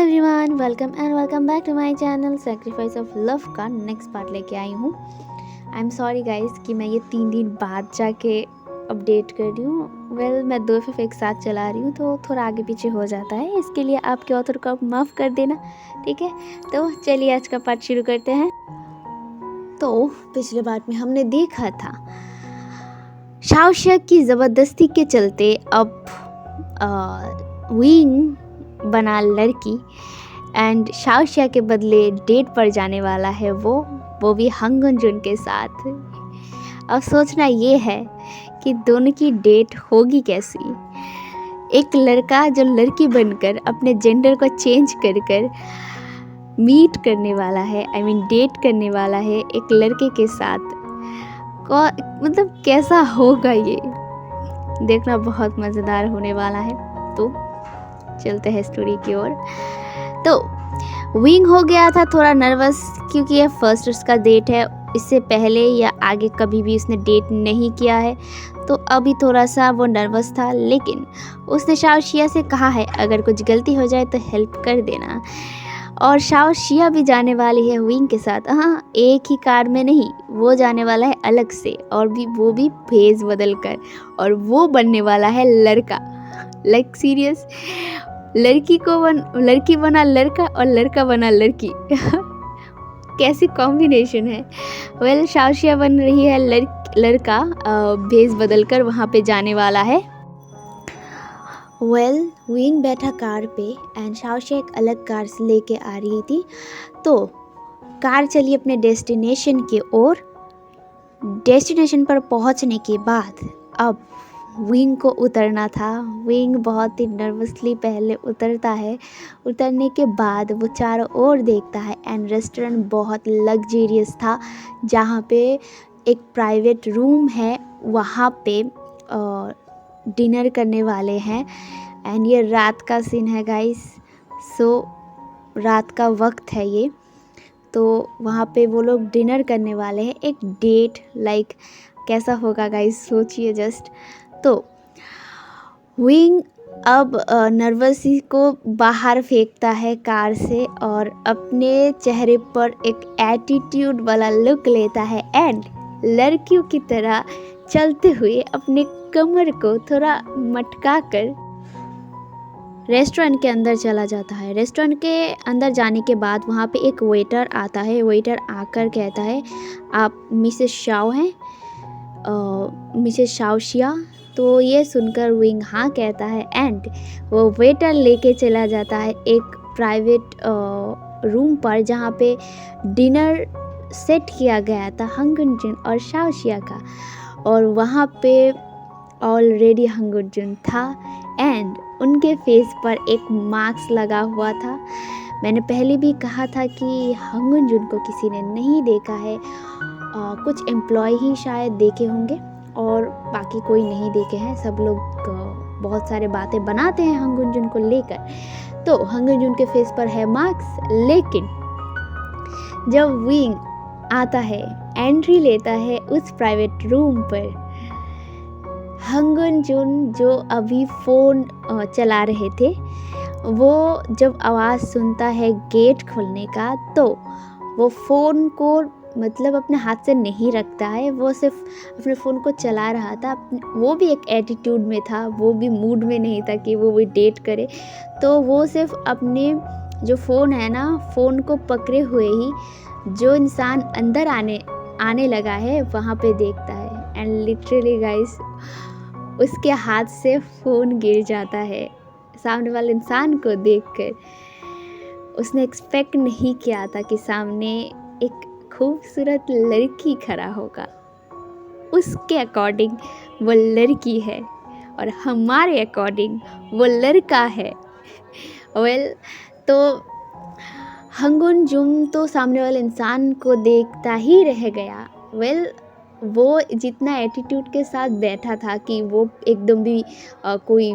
Everyone, welcome back to my channel. Sacrifice of love का next part लेके आई हूँ। आई एम सॉरी गाइस कि मैं ये 3 दिन बाद जाके अपडेट कर रही हूँ। मैं 2 एफएफ एक साथ चला रही हूँ तो थोड़ा आगे पीछे हो जाता है, इसके लिए आपके ऑथर को आप माफ़ कर देना, ठीक है। तो चलिए आज का पार्ट शुरू करते हैं। तो पिछले पार्ट में हमने देखा था शाओशिया की ज़बरदस्ती के चलते अब विंग बना लड़की एंड शाओशिया के बदले डेट पर जाने वाला है वो भी हंगन जुन के साथ। अब सोचना ये है कि दोनों की डेट होगी कैसी। एक लड़का जो लड़की बनकर अपने जेंडर को चेंज कर मीट करने वाला है, डेट करने वाला है एक लड़के के साथ। मतलब कैसा होगा ये देखना बहुत मज़ेदार होने वाला है। तो चलते हैं स्टोरी की ओर। तो विंग हो गया था थोड़ा नर्वस क्योंकि ये फर्स्ट उसका डेट है। इससे पहले या आगे कभी भी उसने डेट नहीं किया है, तो अभी थोड़ा सा वो नर्वस था। लेकिन उसने शाओशिया से कहा है अगर कुछ गलती हो जाए तो हेल्प कर देना। और शाओशिया भी जाने वाली है विंग के साथ। हाँ, एक ही कार में नहीं, वो जाने वाला है अलग से, और वो भी भेस बदल कर, और वो बनने वाला है लड़का। लाइक सीरियस, लड़की बना लड़का और लड़का बना लड़की। कैसी कॉम्बिनेशन है। शाओशिया बन रही है लड़का, भेस बदल कर वहाँ पे जाने वाला है। विंग बैठा कार पे एंड शाओशिया एक अलग कार से लेके आ रही थी। तो कार चली अपने डेस्टिनेशन की ओर। डेस्टिनेशन पर पहुँचने के बाद अब विंग को उतरना था। विंग बहुत ही नर्वसली पहले उतरता है। उतरने के बाद वो चारों ओर देखता है एंड रेस्टोरेंट बहुत लग्जरियस था, जहाँ पे एक प्राइवेट रूम है, वहाँ पे डिनर करने वाले हैं। एंड ये रात का सीन है गाइस, सो रात का वक्त है ये। तो वहाँ पे वो लोग डिनर करने वाले हैं, एक डेट लाइक कैसा होगा गाइस, सोचिए जस्ट। तो विंग अब नर्वसी को बाहर फेंकता है कार से और अपने चेहरे पर एक एटीट्यूड वाला लुक लेता है एंड लड़कियों की तरह चलते हुए अपने कमर को थोड़ा मटका कर रेस्टोरेंट के अंदर चला जाता है। रेस्टोरेंट के अंदर जाने के बाद वहाँ पे एक वेटर आता है। वेटर आकर कहता है आप मिसेस शाओ हैं, मिसेस शाओशिया। तो ये सुनकर विंग हाँ कहता है एंड वो वेटर लेके चला जाता है एक प्राइवेट रूम पर, जहाँ पे डिनर सेट किया गया था हंगन जुन और शाओशिया का। और वहाँ पे ऑलरेडी हंगन जुन था एंड उनके फेस पर एक मास्क लगा हुआ था। मैंने पहले भी कहा था कि हंगन जुन को किसी ने नहीं देखा है, कुछ एम्प्लॉय ही शायद देखे होंगे और बाकी कोई नहीं देखे हैं। सब लोग बहुत सारे बातें बनाते हैं हंगन जुन को लेकर। तो हंगन जुन के फेस पर है मास्क, लेकिन जब विंग आता है, एंट्री लेता है उस प्राइवेट रूम पर, हंगन जुन जो अभी फ़ोन चला रहे थे, वो जब आवाज़ सुनता है गेट खोलने का, तो वो फ़ोन को मतलब अपने हाथ से नहीं रखता है। वो सिर्फ अपने फ़ोन को चला रहा था। वो भी एक एटीट्यूड में था, वो भी मूड में नहीं था कि वो डेट करे। तो वो सिर्फ अपने जो फ़ोन है ना, फ़ोन को पकड़े हुए ही जो इंसान अंदर आने लगा है वहाँ पे देखता है एंड लिटरली गाइस उसके हाथ से फ़ोन गिर जाता है सामने वाले इंसान को देखकर। उसने एक्सपेक्ट नहीं किया था कि सामने एक खूबसूरत लड़की खड़ा होगा। उसके अकॉर्डिंग वो लड़की है और हमारे अकॉर्डिंग वो लड़का है। तो हंगन जुन तो सामने वाले इंसान को देखता ही रह गया। वो जितना एटीट्यूड के साथ बैठा था कि वो एकदम भी कोई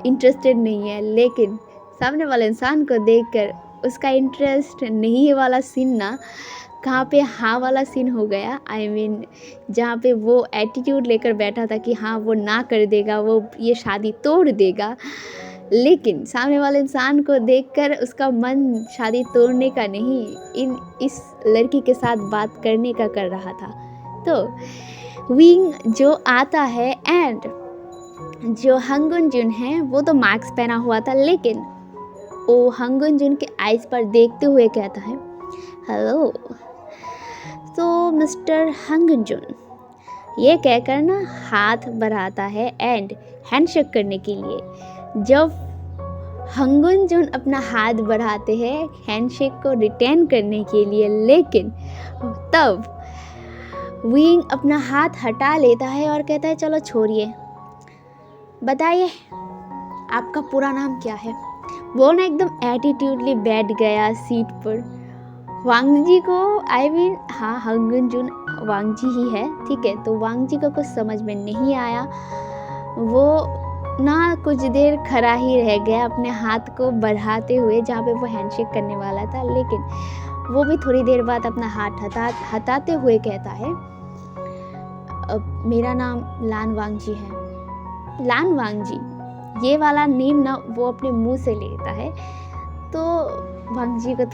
इंटरेस्टेड नहीं है, लेकिन सामने वाले इंसान को देखकर उसका इंटरेस्ट नहीं है वाला सीन ना कहाँ पे हाँ वाला सीन हो गया। जहाँ पे वो एटीट्यूड लेकर बैठा था कि हाँ वो ना कर देगा, वो ये शादी तोड़ देगा, लेकिन सामने वाले इंसान को देखकर उसका मन शादी तोड़ने का नहीं, इस लड़की के साथ बात करने का कर रहा था। तो विंग जो आता है एंड जो हंगुन जुन है वो तो मास्क पहना हुआ था, लेकिन वो हंगुन जुन के आइज पर देखते हुए कहता है हेलो। तो मिस्टर हंगुन जुन ये कहकर ना हाथ बढ़ाता है एंड हैंडशेक करने के लिए। जब हंगुन जुन अपना हाथ बढ़ाते हैं हैंडशेक को रिटर्न करने के लिए, लेकिन तब विंग अपना हाथ हटा लेता है और कहता है चलो छोड़िए, बताइए आपका पूरा नाम क्या है। वो ना एकदम एटीट्यूडली बैठ गया सीट पर। वांग जी को हाँ हंगुन जुन वांग जी ही है, ठीक है। तो वांग जी को कुछ समझ में नहीं आया, वो ना कुछ देर खड़ा ही रह गया अपने हाथ को बढ़ाते हुए जहाँ पे वो हैंडशेक करने वाला था, लेकिन वो भी थोड़ी देर बाद अपना हाथ हटाते हुए कहता है मेरा नाम लान वांग जी है। लान वांग जी ये वाला नेम ना वो अपने मुंह से लेता है, तो वांग जी को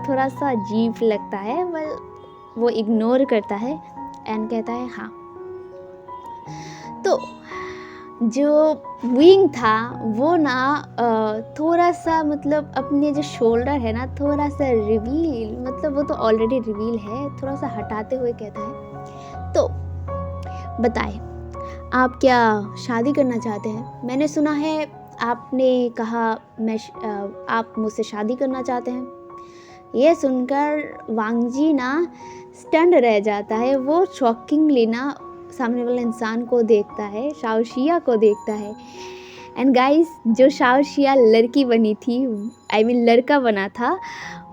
थोड़ा सा अजीब लगता है, वो इग्नोर करता है एंड कहता है हाँ। तो जो विंग था वो ना थोड़ा सा मतलब अपने जो शोल्डर है ना थोड़ा सा रिवील, मतलब वो तो ऑलरेडी रिवील है, थोड़ा सा हटाते हुए कहता है तो बताएं आप क्या शादी करना चाहते हैं। मैंने सुना है आपने कहा आप मुझसे शादी करना चाहते हैं। ये सुनकर वांग जी ना स्टंड रह जाता है। वो शॉकिंगली ना सामने वाले इंसान को देखता है, शाओशिया को देखता है। एंड गाइस जो शाओशिया लड़की बनी थी लड़का बना था,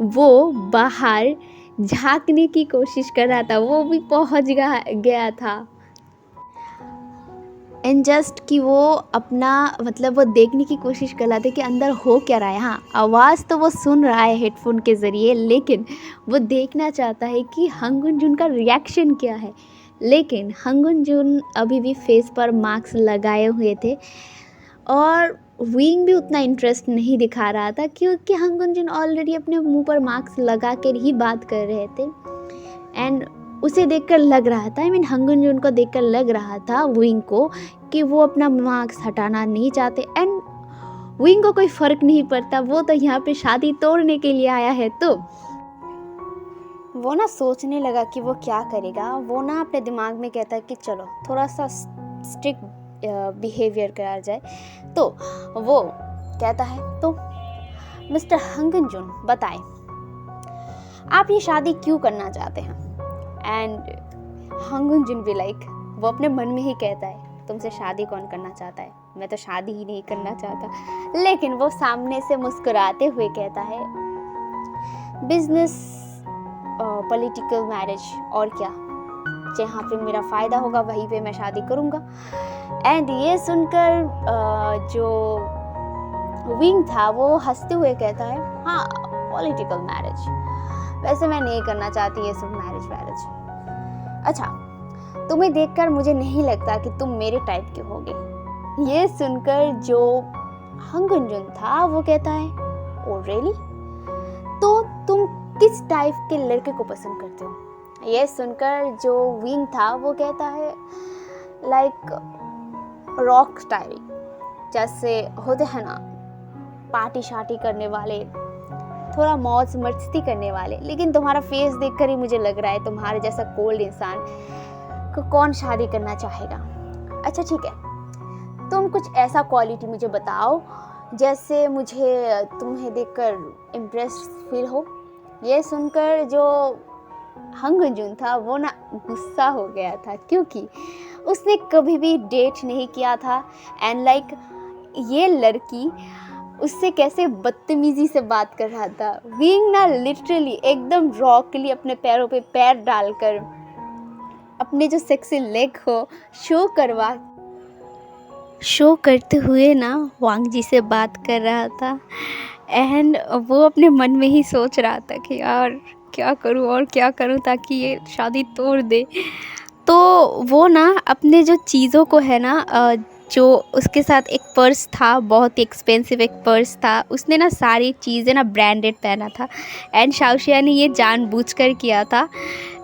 वो बाहर झांकने की कोशिश कर रहा था, वो भी पहुंच गया था। एंड जस्ट कि वो अपना मतलब वो देखने की कोशिश कर रहा था कि अंदर हो क्या रहा है। हाँ आवाज़ तो वो सुन रहा है हेडफोन के ज़रिए, लेकिन वो देखना चाहता है कि हंगुन जुन का रिएक्शन क्या है। लेकिन हंगुन जुन अभी भी फेस पर मास्क लगाए हुए थे और विंग भी उतना इंटरेस्ट नहीं दिखा रहा था, क्योंकि हंगुन जुन ऑलरेडी अपने मुंह पर मास्क लगा कर ही बात कर रहे थे। एंड उसे देखकर लग रहा था हंगुन जुन को देखकर लग रहा था विंग को कि वो अपना मास्क हटाना नहीं चाहते। एंड विंग को कोई फ़र्क नहीं पड़ता, वो तो यहाँ पे शादी तोड़ने के लिए आया है। तो वो ना सोचने लगा कि वो क्या करेगा। वो ना अपने दिमाग में कहता है कि चलो थोड़ा सा स्ट्रिक्ट बिहेवियर करा जाए। तो वो कहता है तो मिस्टर हंगुन जुन बताएं आप ये शादी क्यों करना चाहते हैं। एंड हंगुन जुन भी वो अपने मन में ही कहता है तुमसे शादी कौन करना चाहता है, मैं तो शादी ही नहीं करना चाहता। लेकिन वो सामने से मुस्कुराते हुए कहता है बिजनेस पॉलिटिकल मैरिज, और क्या, जहाँ पे मेरा फ़ायदा होगा वहीं पे मैं शादी करूँगा। एंड ये सुनकर जो विंग था वो हंसते हुए कहता है हाँ पॉलिटिकल मैरिज, वैसे मैं नहीं करना चाहती ये सब मैरिज। अच्छा तुम्हें देखकर मुझे नहीं लगता कि तुम मेरे टाइप के होगे। ये सुनकर जो हंगुन जुन था वो कहता है ओ रियली, तो तुम किस टाइप के लड़के को पसंद करते हो। ये सुनकर जो विंग था वो कहता है रॉक स्टाइल, जैसे होते हैं ना पार्टी शार्टी करने वाले, थोड़ा मौज मस्ती करने वाले। लेकिन तुम्हारा फेस देखकर ही मुझे लग रहा है तुम्हारे जैसा कोल्ड इंसान को कौन शादी करना चाहेगा। अच्छा ठीक है, तुम कुछ ऐसा क्वालिटी मुझे बताओ जैसे मुझे तुम्हें देखकर इम्प्रेस फील हो। ये सुनकर जो हंगुन जुन था वो ना गुस्सा हो गया था, क्योंकि उसने कभी भी डेट नहीं किया था। एंड ये लड़की उससे कैसे बदतमीजी से बात कर रहा था। विंग ना लिटरली एकदम रॉकली अपने पैरों पे पैर डालकर अपने जो सेक्सी लेग को शो करते हुए ना वांग जी से बात कर रहा था। एंड वो अपने मन में ही सोच रहा था कि यार क्या करूं ताकि ये शादी तोड़ दे। तो वो ना अपने जो चीज़ों को है ना जो उसके साथ एक पर्स था, बहुत ही एक्सपेंसिव एक पर्स था। उसने ना सारी चीज़ें ना ब्रांडेड पहना था एंड शाओशिया ने ये जानबूझकर किया था।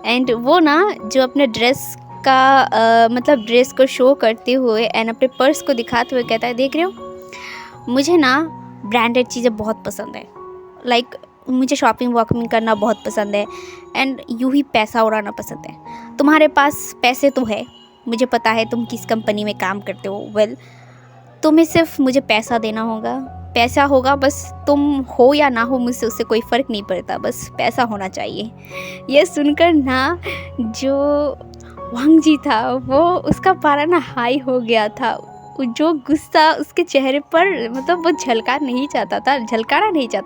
एंड वो ना जो अपने ड्रेस का मतलब ड्रेस को शो करते हुए एंड अपने पर्स को दिखाते हुए कहता है, देख रहे हो, मुझे ना ब्रांडेड चीज़ें बहुत पसंद है, लाइक मुझे शॉपिंग वॉकिंग करना बहुत पसंद है एंड यूँ ही पैसा उड़ाना पसंद है। तुम्हारे पास पैसे तो है, मुझे पता है तुम किस कंपनी में काम करते हो, वेल तुम्हें सिर्फ मुझे पैसा देना होगा, पैसा होगा बस, तुम हो या ना हो मुझसे उससे कोई फ़र्क नहीं पड़ता, बस पैसा होना चाहिए। ये सुनकर ना जो वांग जी था वो उसका पारा ना हाई हो गया था। जो गुस्सा उसके चेहरे पर मतलब वो झलकाना नहीं चाहता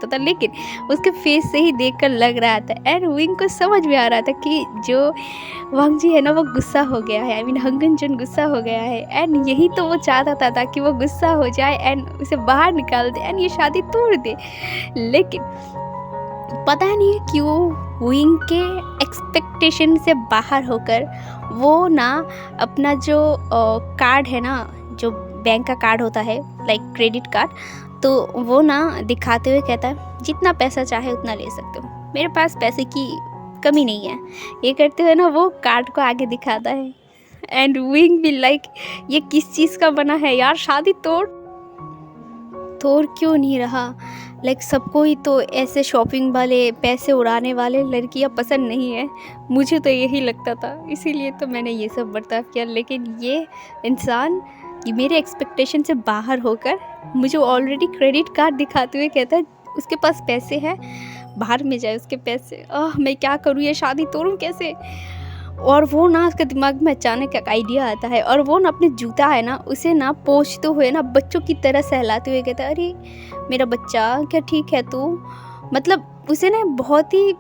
था, लेकिन उसके फेस से ही देखकर लग रहा था एंड विंग को समझ में आ रहा था कि जो वांग जी है ना वो गुस्सा हो गया है, आई मीन हंगन जुन गुस्सा हो गया है एंड यही तो वो चाहता था ताकि वो गुस्सा हो जाए एंड उसे बाहर निकाल दे एंड ये शादी तोड़ दे। लेकिन पता नहीं क्यों विंग के एक्सपेक्टेशन से बाहर होकर वो ना अपना जो कार्ड है ना, जो बैंक का कार्ड होता है लाइक क्रेडिट कार्ड, तो वो ना दिखाते हुए कहता है, जितना पैसा चाहे उतना ले सकते हो, मेरे पास पैसे की कमी नहीं है। ये करते हुए ना वो कार्ड को आगे दिखाता है एंड विंग भी लाइक ये किस चीज़ का बना है यार, शादी तोड़ क्यों नहीं रहा। लाइक सबको ही तो ऐसे शॉपिंग वाले पैसे उड़ाने वाले लड़कियां पसंद नहीं है, मुझे तो यही लगता था, इसीलिए तो मैंने ये सब बर्ताव किया। लेकिन ये इंसान ये मेरे एक्सपेक्टेशन से बाहर होकर मुझे ऑलरेडी क्रेडिट कार्ड दिखाते हुए कहता है उसके पास पैसे हैं, बाहर में जाए उसके पैसे, मैं क्या करूँ, ये शादी तोड़ूँ कैसे। और वो ना उसके दिमाग में अचानक एक आइडिया आता है और वो ना अपने जूता है ना उसे ना पोंछते हुए ना बच्चों की तरह सहलाते हुए कहता है, अरे मेरा बच्चा क्या ठीक है तू, मतलब उसे ना बहुत ही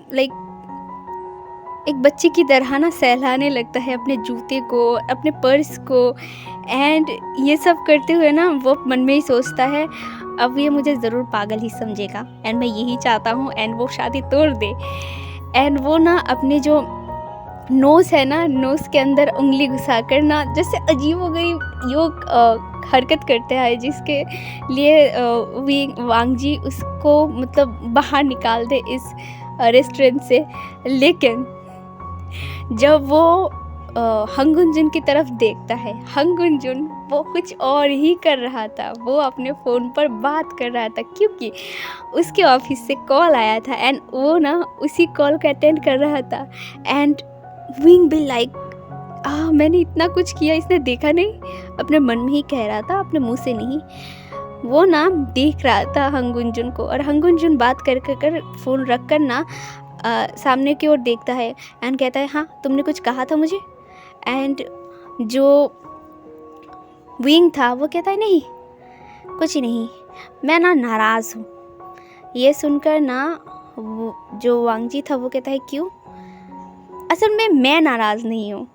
लाइक एक बच्चे की तरह ना सहलाने लगता है अपने जूते को, अपने पर्स को एंड ये सब करते हुए ना वो मन में ही सोचता है अब ये मुझे ज़रूर पागल ही समझेगा एंड मैं यही चाहता हूँ एंड वो शादी तोड़ दे। एंड वो ना अपने जो नोज़ है ना, नोज़ के अंदर उंगली घुसा कर ना जैसे अजीबोगरीब योग हरकत करते हैं जिसके लिए वांग जी उसको मतलब बाहर निकाल दे इस रेस्टोरेंट से। लेकिन जब वो हंगुन जुन की तरफ देखता है, हंगुन जुन वो कुछ और ही कर रहा था, वो अपने फ़ोन पर बात कर रहा था क्योंकि उसके ऑफिस से कॉल आया था एंड वो ना उसी कॉल को अटेंड कर रहा था। एंड विंग भी लाइक मैंने इतना कुछ किया इसने देखा नहीं, अपने मन में ही कह रहा था, अपने मुंह से नहीं। वो ना देख रहा था हंगुन जुन को और हंगुन जुन बात कर फ़ोन रख कर ना सामने की ओर देखता है एंड कहता है, हाँ तुमने कुछ कहा था मुझे। एंड जो विंग था वो कहता है, नहीं कुछ नहीं, मैं ना नाराज़ हूँ। ये सुनकर ना वो जो वांग जी था वो कहता है, क्यों। असल में मैं नाराज़ नहीं हूँ,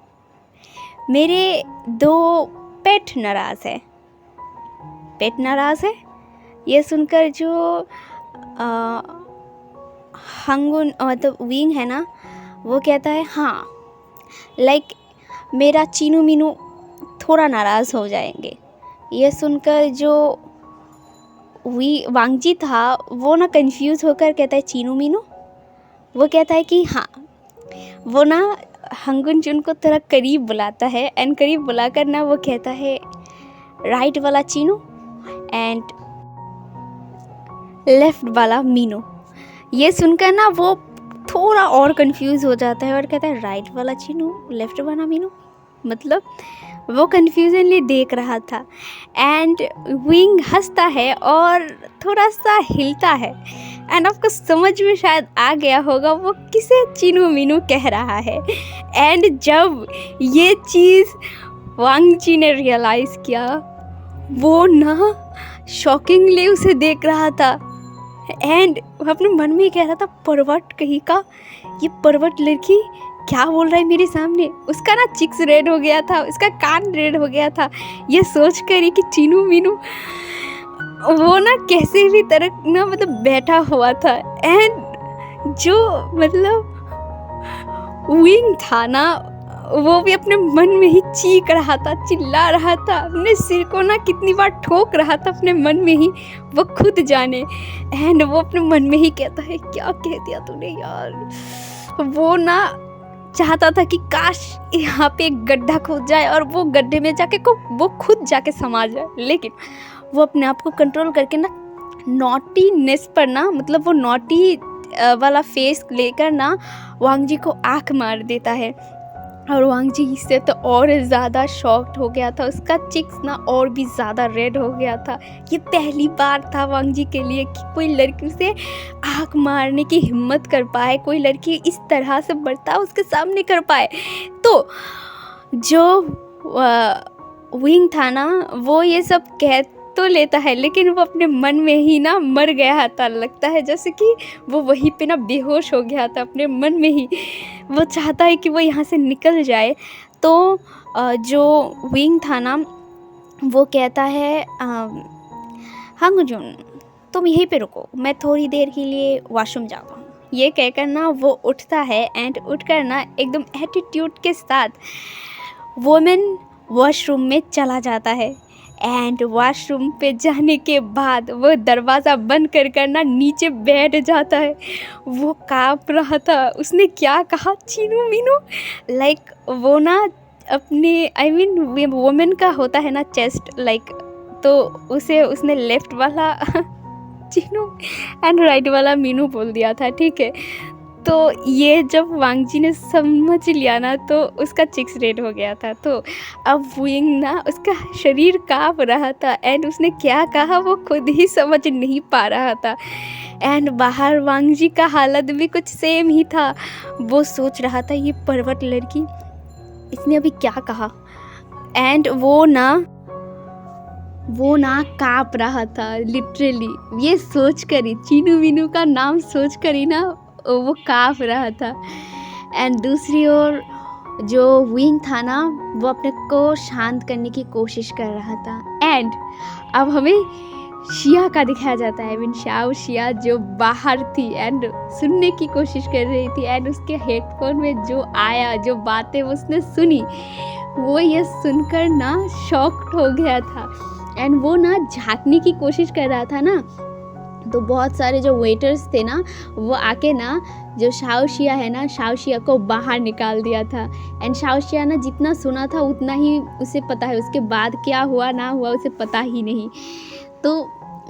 मेरे 2 पेट नाराज़ है। पेट नाराज़ है। ये सुनकर जो हंगुन मतलब विंग है ना वो कहता है, हाँ लाइक मेरा चीनू मीनू थोड़ा नाराज़ हो जाएंगे। ये सुनकर जो वांग जी था वो ना कंफ्यूज होकर कहता है, चीनू मीनू। वो कहता है कि हाँ। वो ना हंगुन जुन को थोड़ा करीब बुलाता है एंड करीब बुलाकर ना वो कहता है, राइट वाला चीनू एंड लेफ्ट वाला मीनू। ये सुनकर ना वो थोड़ा और कंफ्यूज हो जाता है और कहता है, राइट वाला चीनू लेफ्ट वाला मीनू, मतलब वो कन्फ्यूजनली देख रहा था। एंड विंग हंसता है और थोड़ा सा हिलता है एंड आपको समझ में शायद आ गया होगा वो किसे चीनू मीनू कह रहा है। एंड जब ये चीज़ वांग जी ने रियलाइज़ किया, वो ना शॉकिंगली उसे देख रहा था एंड अपने मन में कह रहा था, परवट कहीं का, ये परवट लड़की क्या बोल रहा है मेरे सामने। उसका ना चिक्स रेड हो गया था, उसका कान रेड हो गया था, ये सोच कर कि चीनू मीनू। वो ना कैसे भी तरह ना मतलब बैठा हुआ था एंड जो मतलब विंग था ना वो भी अपने मन में ही चीख रहा था, चिल्ला रहा था, अपने सिर को ना कितनी बार ठोक रहा था अपने मन में ही, वो खुद जाने। एंड वो अपने मन में ही कहता है, क्या कह दिया तूने यार। वो ना चाहता था कि काश यहाँ पे एक गड्ढा खोद जाए और वो गड्ढे में जाके वो खुद जाके समा जाए, लेकिन वो अपने आप को कंट्रोल करके ना नॉटीनेस पर ना, मतलब वो नॉटी वाला फेस लेकर ना वांग जी को आँख मार देता है। और वांग जी इससे तो और ज़्यादा शॉक्ड हो गया था, उसका चिक्स ना और भी ज़्यादा रेड हो गया था। ये पहली बार था वांग जी के लिए कि कोई लड़की से आँख मारने की हिम्मत कर पाए, कोई लड़की इस तरह से बर्ताव उसके सामने कर पाए। तो जो विंग था ना, वो ये सब कह तो लेता है, लेकिन वो अपने मन में ही ना मर गया था। लगता है जैसे कि वो वहीं पे ना बेहोश हो गया था अपने मन में ही। वो चाहता है कि वो यहाँ से निकल जाए। तो जो विंग था ना, वो कहता है हांगजुन तुम यहीं पे रुको, मैं थोड़ी देर के लिए वॉशरूम जाता हूँ। ये कहकर ना वो उठता है एंड उठकर ना एकदम एटीट्यूड के साथ वोमेन वॉशरूम में चला जाता है। एंड वॉशरूम पे जाने के बाद वो दरवाज़ा बंद कर ना नीचे बैठ जाता है। वो काँप रहा था, उसने क्या कहा, चीनू मीनू, लाइक वो ना अपने वोमेन का होता है ना चेस्ट, लाइक, तो उसने लेफ्ट वाला चीनू एंड राइट वाला मीनू बोल दिया था, ठीक है। तो ये जब वांग जी ने समझ लिया ना, तो उसका चिक्स रेड हो गया था। तो अब विंग ना, उसका शरीर काँप रहा था एंड उसने क्या कहा वो खुद ही समझ नहीं पा रहा था। एंड बाहर वांग जी का हालत भी कुछ सेम ही था। वो सोच रहा था ये परवट लड़की, इसने अभी क्या कहा। एंड वो ना काँप रहा था लिटरली, ये सोच कर ही, चीनू मीनू का नाम सोच कर ही ना वो काँप रहा था। एंड दूसरी ओर जो विंग था ना, वो अपने को शांत करने की कोशिश कर रहा था। एंड अब हमें शिया का दिखाया जाता है, शाओ शिया जो बाहर थी एंड सुनने की कोशिश कर रही थी। एंड उसके हेडफोन में जो आया, जो बातें उसने सुनी, वो ये सुनकर ना शॉक्ड हो गया था। एंड वो ना झांकने की कोशिश कर रहा था ना, तो बहुत सारे जो वेटर्स थे ना, वो आके ना जो शाओ शिया है ना, शाओ शिया को बाहर निकाल दिया था। एंड शाओ शिया ना जितना सुना था उतना ही उसे पता है, उसके बाद क्या हुआ ना हुआ उसे पता ही नहीं। तो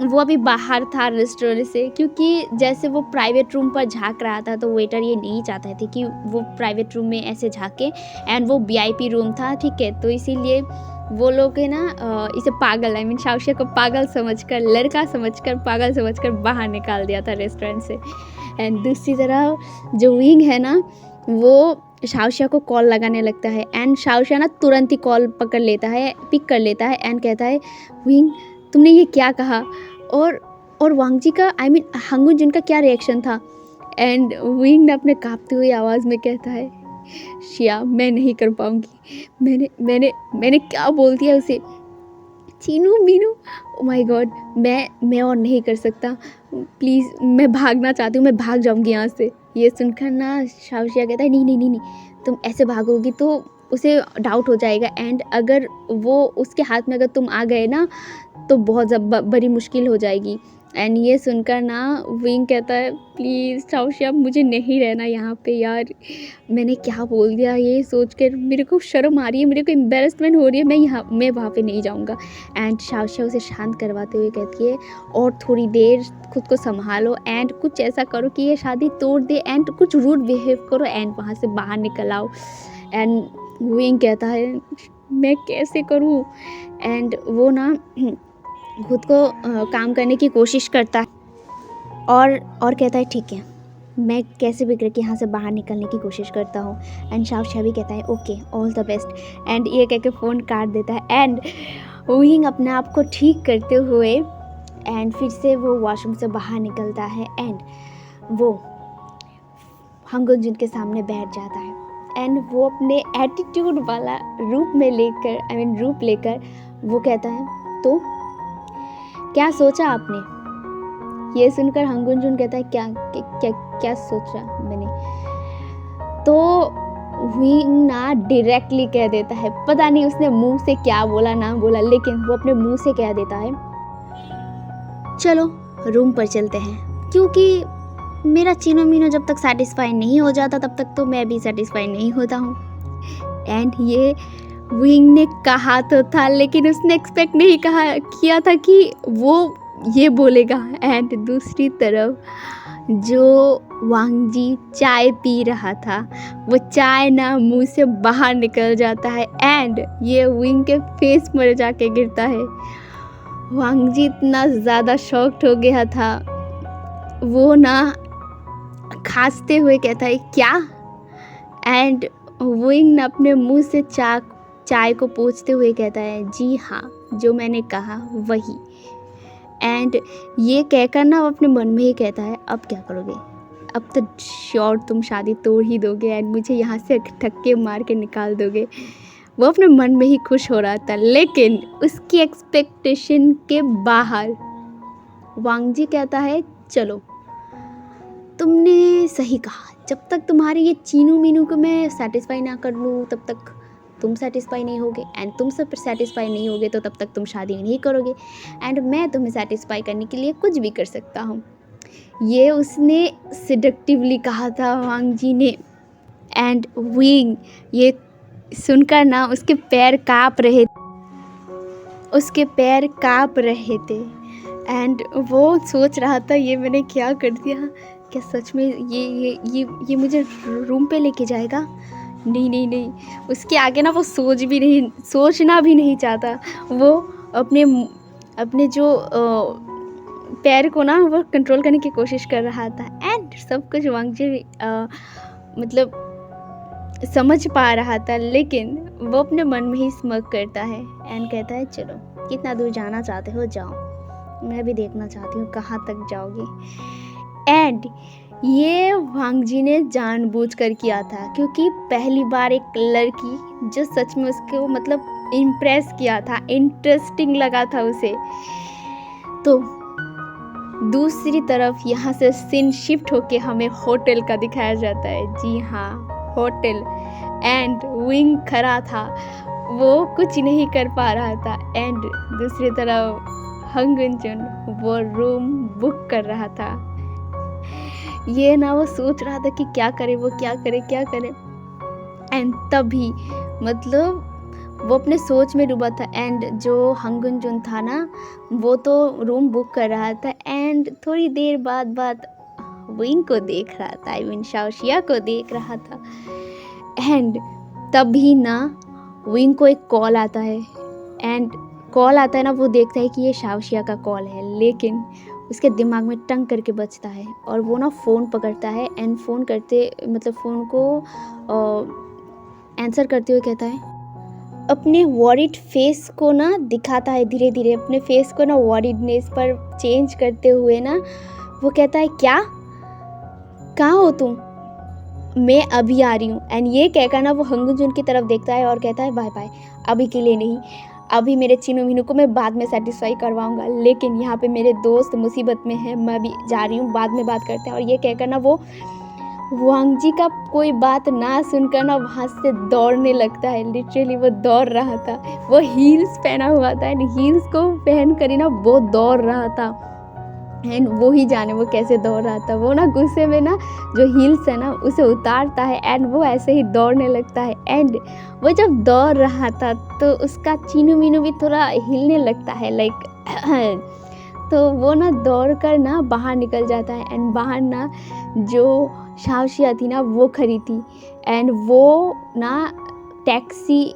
वो अभी बाहर था रेस्टोरेंट से, क्योंकि जैसे वो प्राइवेट रूम पर झांक रहा था, तो वेटर ये नहीं चाहते थे कि वो प्राइवेट रूम में ऐसे झांके। एंड वो वीआईपी रूम था, ठीक है, तो इसीलिए वो लोग है ना इसे पागल, शाओ शिया को पागल समझकर, लड़का समझकर, पागल समझकर बाहर निकाल दिया था रेस्टोरेंट से। एंड दूसरी तरफ जो विंग है ना, वो शाओ शिया को कॉल लगाने लगता है। एंड शाओ शिया ना तुरंत ही कॉल पकड़ लेता है, पिक कर लेता है एंड कहता है, विंग तुमने ये क्या कहा। और वांग जी का हांगुन जुन का क्या रिएक्शन था। एंड विंग ने अपने कांपती हुई आवाज़ में कहता है, शिया मैं नहीं कर पाऊँगी, मैंने क्या बोल दिया उसे, Chinu Meenu, oh my God, मैं और नहीं कर सकता, प्लीज़ मैं भागना चाहती हूँ, मैं भाग जाऊँगी यहाँ से। ये सुनकर ना शाओ शिया कहता है, नहीं, तुम ऐसे भागोगी तो उसे डाउट हो जाएगा। एंड अगर वो उसके हाथ में अगर तुम आ गए ना, तो बहुत बड़ी मुश्किल हो जाएगी। एंड ये सुनकर ना विंग कहता है, प्लीज़ शाओ शिया मुझे नहीं रहना यहाँ पे यार, मैंने क्या बोल दिया, ये सोच कर मेरे को शर्म आ रही है, मेरे को एम्बेरसमेंट हो रही है, मैं वहाँ पे नहीं जाऊँगा। एंड शाओ शिया उसे शांत करवाते हुए कहती है, और थोड़ी देर खुद को संभालो एंड कुछ ऐसा करो कि ये शादी तोड़ दे एंड कुछ रूड बिहेव करो एंड वहाँ से बाहर निकल आओ। एंड विंग कहता है, मैं कैसे करूँ। एंड वो ना खुद को काम करने की कोशिश करता है और कहता है, ठीक है, मैं कैसे भी करके यहाँ से बाहर निकलने की कोशिश करता हूँ। एंड शाओ शिया भी कहता है, okay all the best. And ये कह के फ़ोन काट देता है। एंड विंग अपने आप को ठीक करते हुए एंड फिर से वो वॉशरूम से बाहर निकलता है एंड वो हांगुन जुन के सामने बैठ जाता है। एंड वो अपने एटीट्यूड वाला रूप लेकर वो कहता है, तो क्या सोचा आपने। ये सुनकर हांगुन जुन कहता है, क्या सोचा मैंने। तो विंग ना डायरेक्टली कह देता है, पता नहीं उसने मुंह से क्या बोला ना बोला, लेकिन वो अपने मुंह से कह देता है चलो रूम पर चलते हैं, क्योंकि मेरा चीनो मीनो जब तक सेटिस्फाई नहीं हो जाता तब तक तो मैं भी सेटिस्फाई नहीं होता हूँ। एंड ये विंग ने कहा तो था, लेकिन उसने एक्सपेक्ट नहीं किया था कि वो ये बोलेगा। एंड दूसरी तरफ जो वांग जी चाय पी रहा था, वो चाय ना मुंह से बाहर निकल जाता है एंड ये विंग के फेस पर जाके गिरता है। वांग जी इतना ज़्यादा शॉक्ड हो गया था, वो ना खांसते हुए कहता है क्या, एंड विंग ना अपने मुंह से चाय को पोंछते हुए कहता है जी हाँ, जो मैंने कहा वही। एंड ये कहकर ना वो अपने मन में ही कहता है अब क्या करोगे, अब तो श्योर तुम शादी तोड़ ही दोगे एंड मुझे यहाँ से धक्के मार के निकाल दोगे। वो अपने मन में ही खुश हो रहा था, लेकिन उसकी एक्सपेक्टेशन के बाहर वांग जी कहता है चलो तुमने सही कहा, जब तक तुम्हारी ये चीनू मीनू को मैं सेटिस्फाई ना कर लूँ तब तक तुम सेटिस्फाई नहीं होगे, एंड तुम सब सेटिस्फाई नहीं होगे तो तब तक तुम शादी नहीं करोगे, एंड मैं तुम्हें सेटिस्फाई करने के लिए कुछ भी कर सकता हूँ। ये उसने सिडक्टिवली कहा था वांग जी ने। एंड विंग ये सुनकर ना उसके पैर काँप रहे थे एंड वो सोच रहा था ये मैंने क्या कर दिया, क्या सच में ये मुझे रूम पे लेके जाएगा। नहीं, उसके आगे ना वो सोचना भी नहीं चाहता। वो अपने जो पैर को ना वो कंट्रोल करने की कोशिश कर रहा था एंड सब कुछ वांग जी मतलब समझ पा रहा था, लेकिन वो अपने मन में ही स्मग करता है एंड कहता है चलो कितना दूर जाना चाहते हो जाओ, मैं भी देखना चाहती हूँ कहाँ तक जाओगे। एंड ये वांग जी ने जानबूझकर किया था, क्योंकि पहली बार एक लड़की जो सच में उसको मतलब इम्प्रेस किया था, इंटरेस्टिंग लगा था उसे। तो दूसरी तरफ यहाँ से सीन शिफ्ट होके हमें होटल का दिखाया जाता है। जी हाँ, होटल। एंड विंग खड़ा था, वो कुछ नहीं कर पा रहा था एंड दूसरी तरफ हंगुनजुन वो रूम बुक कर रहा था। ये ना वो सोच रहा था कि क्या करे, वो क्या करे एंड तभी मतलब वो अपने सोच में डूबा था एंड जो हंगुनजुन था ना वो तो रूम बुक कर रहा था एंड थोड़ी देर बाद विंग को देख रहा था, आई मीन शाओशिया को देख रहा था। एंड तभी ना विंग को एक कॉल आता है एंड कॉल आता है ना, वो देखता है कि ये शाओशिया का कॉल है, लेकिन उसके दिमाग में टंग करके बजता है और वो ना फ़ोन पकड़ता है एंड फ़ोन को आंसर करते हुए कहता है, अपने वॉरिड फेस को ना दिखाता है, धीरे धीरे अपने फेस को ना वॉरिडनेस पर चेंज करते हुए ना वो कहता है क्या, कहाँ हो तुम, मैं अभी आ रही हूँ। एंड ये कहकर ना वो हंगुनजुन की तरफ देखता है और कहता है बाय बाय, अभी के लिए नहीं, अभी मेरे चीनू मीनू को मैं बाद में सेटिस्फाई करवाऊंगा, लेकिन यहाँ पे मेरे दोस्त मुसीबत में है, मैं भी जा रही हूँ, बाद में बात करते हैं। और ये कहकर ना वो वांग जी का कोई बात ना सुनकर ना वहाँ से दौड़ने लगता है। लिटरली वो दौड़ रहा था, वो हील्स पहना हुआ था एंड हील्स को पहन कर ही ना वो दौड़ रहा था एंड वो ही जाने वो कैसे दौड़ रहा था। वो ना गुस्से में ना जो हील्स है ना उसे उतारता है एंड वो ऐसे ही दौड़ने लगता है। एंड वो जब दौड़ रहा था तो उसका चीनू मीनू भी थोड़ा हिलने लगता है लाइक तो वो ना दौड़ कर ना बाहर निकल जाता है एंड बाहर ना जो शाओशिया थी ना वो खड़ी थी एंड वो ना टैक्सी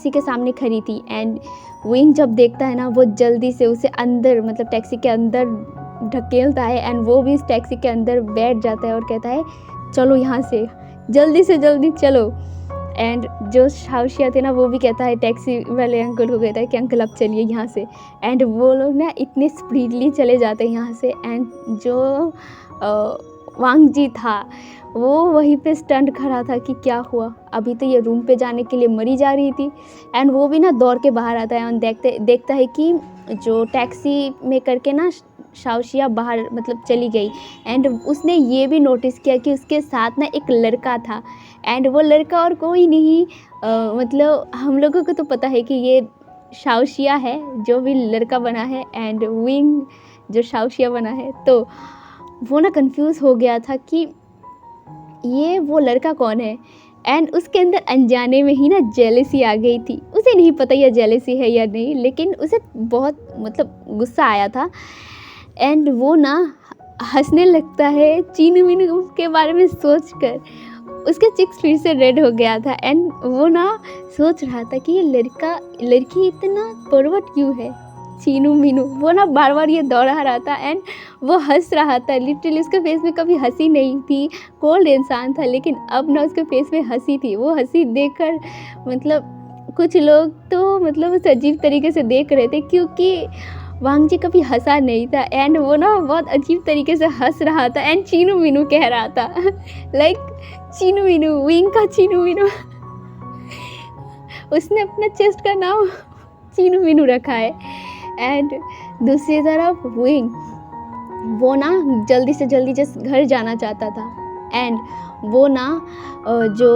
के सामने खड़ी थी एंड विंग जब देखता है ना वो जल्दी से उसे अंदर टैक्सी के अंदर ढकेलता है एंड वो भी इस टैक्सी के अंदर बैठ जाता है और कहता है चलो यहाँ से जल्दी चलो। एंड जो शाओशिया थे ना वो भी कहता है टैक्सी वाले अंकल को कहता है कि अंकल अब चलिए यहाँ से। एंड वो लोग ना इतने स्पीडली चले जाते हैं यहाँ से एंड जो वांग जी था वो वहीं पे स्टंट खड़ा था कि क्या हुआ, अभी तो ये रूम पे जाने के लिए मरी जा रही थी। एंड वो भी ना दौड़ के बाहर आता है और देखता है कि जो टैक्सी में करके ना शाओशिया बाहर मतलब चली गई एंड उसने ये भी नोटिस किया कि उसके साथ ना एक लड़का था एंड वो लड़का और कोई नहीं मतलब हम लोगों को तो पता है कि ये शाओशिया है जो भी लड़का बना है एंड विंग जो शाओशिया बना है। तो वो ना कंफ्यूज हो गया था कि ये वो लड़का कौन है एंड उसके अंदर अनजाने में ही ना जेलसी आ गई थी। उसे नहीं पता यह जेलसी है या नहीं, लेकिन उसे बहुत मतलब गुस्सा आया था एंड वो ना हंसने लगता है चीनू मीनू के बारे में सोचकर। उसके चिक्स फिर से रेड हो गया था एंड वो ना सोच रहा था कि ये लड़की इतना परवट क्यों है। चीनू मीनू वो ना बार बार ये दोहरा रहा था एंड वो हंस रहा था। लिटरली उसके फेस में कभी हंसी नहीं थी, कोल्ड इंसान था, लेकिन अब ना उसके फेस में हंसी थी। वो हंसी देखकर मतलब कुछ लोग तो मतलब उसे अजीब तरीके से देख रहे थे क्योंकि वांग जी कभी हंसा नहीं था एंड वो ना बहुत अजीब तरीके से हंस रहा था एंड चीनू मीनू कह रहा था लाइक चीनू मीनू, विंग का चीनू मीनू। उसने अपने चेस्ट का नाम चीनू मीनू रखा है एंड दूसरी तरफ विंग वो ना जल्दी से जल्दी जस्ट घर जाना चाहता था एंड वो ना जो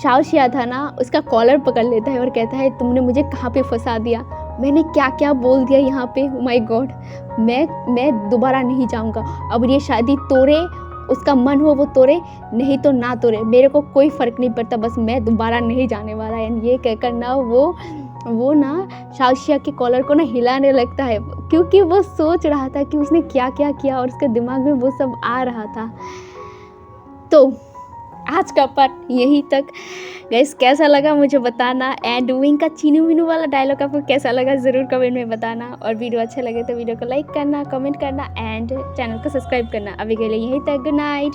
शाओशिया था ना उसका कॉलर पकड़ लेता है और कहता है तुमने मुझे कहाँ पे फंसा दिया, मैंने क्या क्या बोल दिया यहाँ पे, माय गॉड मैं दोबारा नहीं जाऊँगा। अब ये शादी तोड़े, उसका मन हो वो तोड़े, नहीं तो ना तोड़े, मेरे को कोई फ़र्क नहीं पड़ता, बस मैं दोबारा नहीं जाने वाला। एंड ये कहकर ना वो ना शाओशिया के कॉलर को ना हिलाने लगता है क्योंकि वो सोच रहा था कि उसने क्या क्या किया और उसके दिमाग में वो सब आ रहा था। तो आज का पार्ट यहीं तक। गाइस कैसा लगा मुझे बताना एंड विंग का चीनू मीनू वाला डायलॉग आपको कैसा लगा ज़रूर कमेंट में बताना। और वीडियो अच्छा लगे तो वीडियो को लाइक करना, कमेंट करना एंड चैनल को सब्सक्राइब करना। अभी के लिए यहीं तक, गुड नाइट।